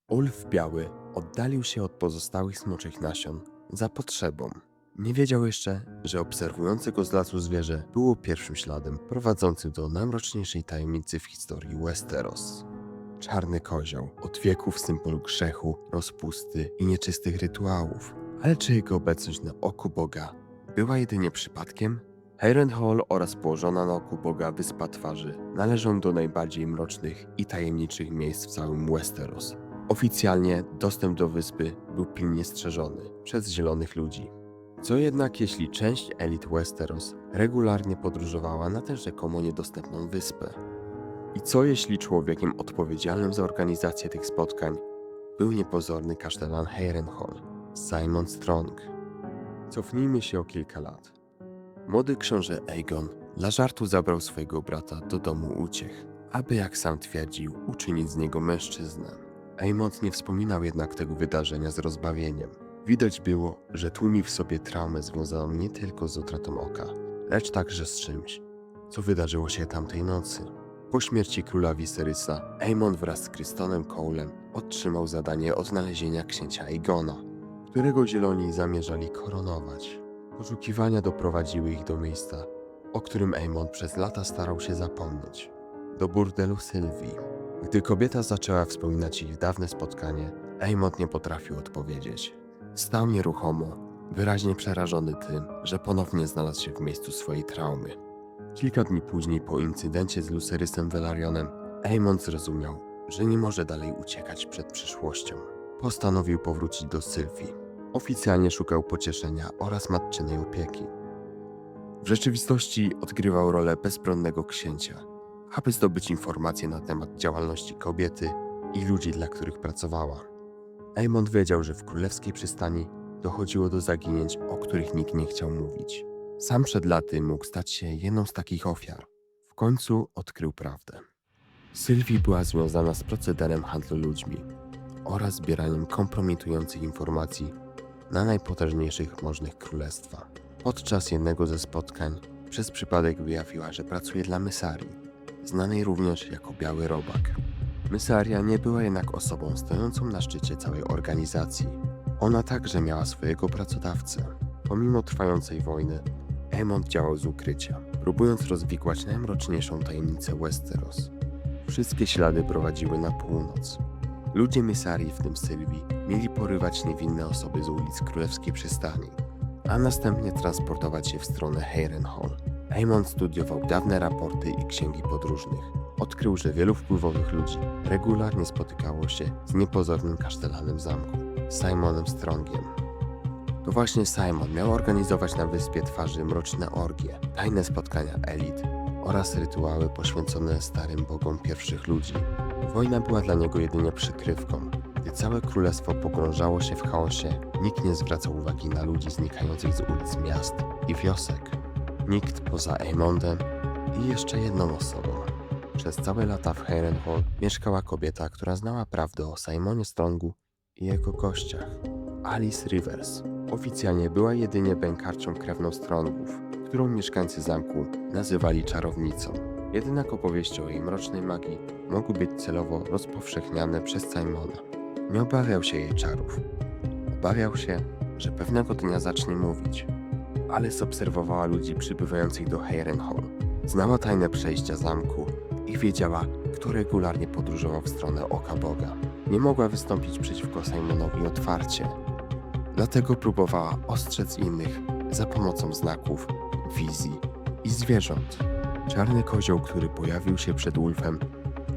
Ulf Biały oddalił się od pozostałych smoczych nasion za potrzebą. Nie wiedział jeszcze, że obserwujące go z lasu zwierzę było pierwszym śladem prowadzącym do najmroczniejszej tajemnicy w historii Westeros. Czarny kozioł, od wieków symbol grzechu, rozpusty i nieczystych rytuałów. Ale czy jego obecność na oku Boga była jedynie przypadkiem? Harrenhal oraz położona na oku Boga Wyspa Twarzy należą do najbardziej mrocznych i tajemniczych miejsc w całym Westeros. Oficjalnie dostęp do wyspy był pilnie strzeżony przez zielonych ludzi. Co jednak jeśli część elit Westeros regularnie podróżowała na tę rzekomo niedostępną wyspę? I co jeśli człowiekiem odpowiedzialnym za organizację tych spotkań był niepozorny kasztelan Harrenhal, Simon Strong? Cofnijmy się o kilka lat. Młody książę Aegon dla żartu zabrał swojego brata do domu uciech, aby jak sam twierdził, uczynić z niego mężczyznę. Aemond nie wspominał jednak tego wydarzenia z rozbawieniem. Widać było, że tłumił w sobie traumę związaną nie tylko z utratą oka, lecz także z czymś, co wydarzyło się tamtej nocy. Po śmierci króla Viserysa, Aemond wraz z Crystonem Cole'em otrzymał zadanie odnalezienia księcia Aegona, którego zieloni zamierzali koronować. Poszukiwania doprowadziły ich do miejsca, o którym Aemond przez lata starał się zapomnieć. Do burdelu Sylwii. Gdy kobieta zaczęła wspominać ich dawne spotkanie, Aemond nie potrafił odpowiedzieć. Stał nieruchomo, wyraźnie przerażony tym, że ponownie znalazł się w miejscu swojej traumy. Kilka dni później po incydencie z Lucerysem Velarionem, Aemond zrozumiał, że nie może dalej uciekać przed przyszłością. Postanowił powrócić do Sylwii. Oficjalnie szukał pocieszenia oraz matczynej opieki. W rzeczywistości odgrywał rolę bezbronnego księcia, aby zdobyć informacje na temat działalności kobiety i ludzi, dla których pracowała. Aemond wiedział, że w królewskiej przystani dochodziło do zaginięć, o których nikt nie chciał mówić. Sam przed laty mógł stać się jedną z takich ofiar. W końcu odkrył prawdę. Sylwii była związana z procederem handlu ludźmi oraz zbieraniem kompromitujących informacji na najpotężniejszych możnych królestwa. Podczas jednego ze spotkań przez przypadek wyjawiła, że pracuje dla Mysarii, znanej również jako Biały Robak. Mysaria nie była jednak osobą stojącą na szczycie całej organizacji. Ona także miała swojego pracodawcę. Pomimo trwającej wojny, Aemond działał z ukrycia, próbując rozwikłać najmroczniejszą tajemnicę Westeros. Wszystkie ślady prowadziły na północ. Ludzie Mysarii, w tym Sylwii, mieli porywać niewinne osoby z ulic Królewskiej Przystani, a następnie transportować je w stronę Harrenhal. Aemond studiował dawne raporty i księgi podróżnych. Odkrył, że wielu wpływowych ludzi regularnie spotykało się z niepozornym kasztelanem zamku, Simonem Strongiem. To właśnie Simon miał organizować na Wyspie Twarzy mroczne orgie, tajne spotkania elit oraz rytuały poświęcone starym bogom pierwszych ludzi. Wojna była dla niego jedynie przykrywką. Gdy całe królestwo pogrążało się w chaosie, nikt nie zwracał uwagi na ludzi znikających z ulic miast i wiosek. Nikt poza Aemondem i jeszcze jedną osobą. Przez całe lata w Harrenhal mieszkała kobieta, która znała prawdę o Simonie Strongu i jego gościach. Alice Rivers. Oficjalnie była jedynie bękarcią krewną Strongów, którą mieszkańcy zamku nazywali czarownicą. Jednak opowieści o jej mrocznej magii mogły być celowo rozpowszechniane przez Simona. Nie obawiał się jej czarów. Obawiał się, że pewnego dnia zacznie mówić. Alice obserwowała ludzi przybywających do Harrenhal. Znała tajne przejścia zamku i wiedziała, kto regularnie podróżował w stronę Oka Boga. Nie mogła wystąpić przeciwko Simonowi otwarcie. Dlatego próbowała ostrzec innych za pomocą znaków, wizji i zwierząt. Czarny kozioł, który pojawił się przed Ulfem,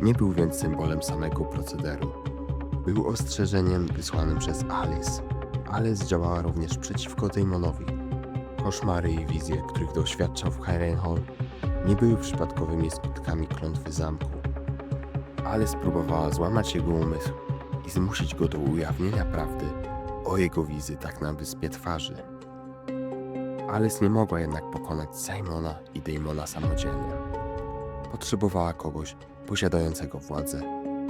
nie był więc symbolem samego procederu. Był ostrzeżeniem wysłanym przez Alice. Alice działała również przeciwko Daemonowi. Koszmary i wizje, których doświadczał w Harrenhal, nie były przypadkowymi skutkami klątwy zamku. Alice próbowała złamać jego umysł i zmusić go do ujawnienia prawdy o jego wizytach na Wyspie Twarzy. Alice nie mogła jednak pokonać Simona i Daemona samodzielnie. Potrzebowała kogoś posiadającego władzę,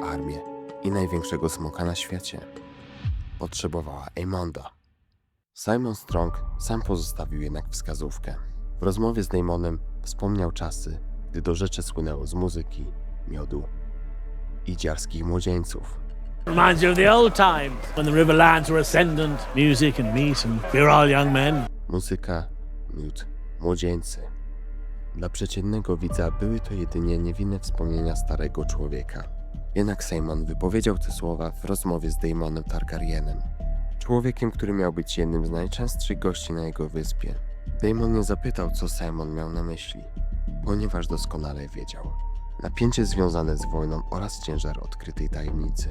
armię i największego smoka na świecie. Potrzebowała Aemonda. Simon Strong sam pozostawił jednak wskazówkę. W rozmowie z Daemonem wspomniał czasy, gdy do rzeczy słynęło z muzyki, miodu i dziarskich młodzieńców. Reminds you of the old times when the Riverlands were ascendant, music and meat, and we were all young men. Muzyka, miód, młodzieńcy. Dla przeciętnego widza były to jedynie niewinne wspomnienia starego człowieka. Jednak Simon wypowiedział te słowa w rozmowie z Daemonem Targaryenem. Człowiekiem, który miał być jednym z najczęstszych gości na jego wyspie. Daemon nie zapytał, co Simon miał na myśli, ponieważ doskonale wiedział. Napięcie związane z wojną oraz ciężar odkrytej tajemnicy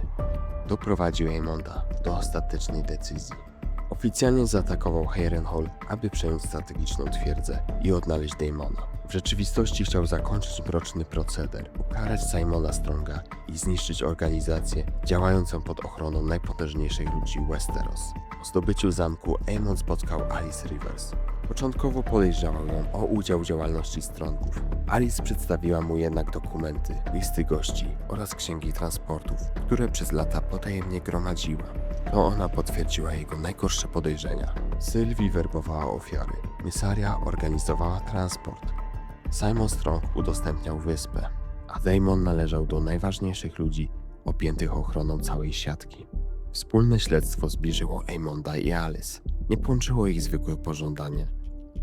doprowadził Aemonda do ostatecznej decyzji. Oficjalnie zaatakował Harrenhal, aby przejąć strategiczną twierdzę i odnaleźć Daemona. W rzeczywistości chciał zakończyć mroczny proceder, ukarać Simona Stronga i zniszczyć organizację działającą pod ochroną najpotężniejszych ludzi Westeros. Po zdobyciu zamku Aemon spotkał Alice Rivers. Początkowo podejrzewał ją o udział w działalności Strongów. Alice przedstawiła mu jednak dokumenty, listy gości oraz księgi transportów, które przez lata potajemnie gromadziła. To ona potwierdziła jego najgorsze podejrzenia. Sylwii werbowała ofiary, Mysaria organizowała transport. Simon Strong udostępniał wyspę, a Daemon należał do najważniejszych ludzi objętych ochroną całej siatki. Wspólne śledztwo zbliżyło Aemonda i Alice. Nie połączyło ich zwykłe pożądanie,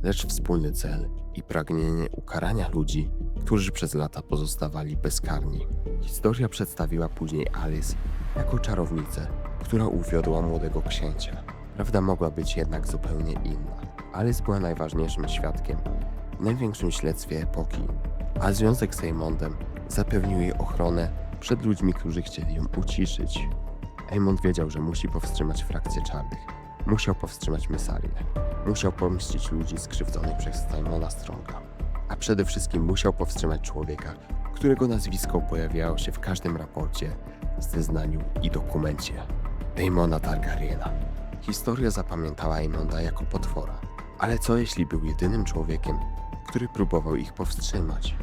lecz wspólny cel i pragnienie ukarania ludzi, którzy przez lata pozostawali bezkarni. Historia przedstawiła później Alice jako czarownicę, która uwiodła młodego księcia. Prawda mogła być jednak zupełnie inna. Alice była najważniejszym świadkiem w największym śledztwie epoki, a związek z Aemondem zapewnił jej ochronę przed ludźmi, którzy chcieli ją uciszyć. Aemond wiedział, że musi powstrzymać frakcję czarnych. Musiał powstrzymać Mysarię. Musiał pomścić ludzi skrzywdzonych przez Simona Stronga. A przede wszystkim musiał powstrzymać człowieka, którego nazwisko pojawiało się w każdym raporcie, zeznaniu i dokumencie. Daemona Targaryena. Historia zapamiętała Aemonda jako potwora. Ale co jeśli był jedynym człowiekiem, który próbował ich powstrzymać?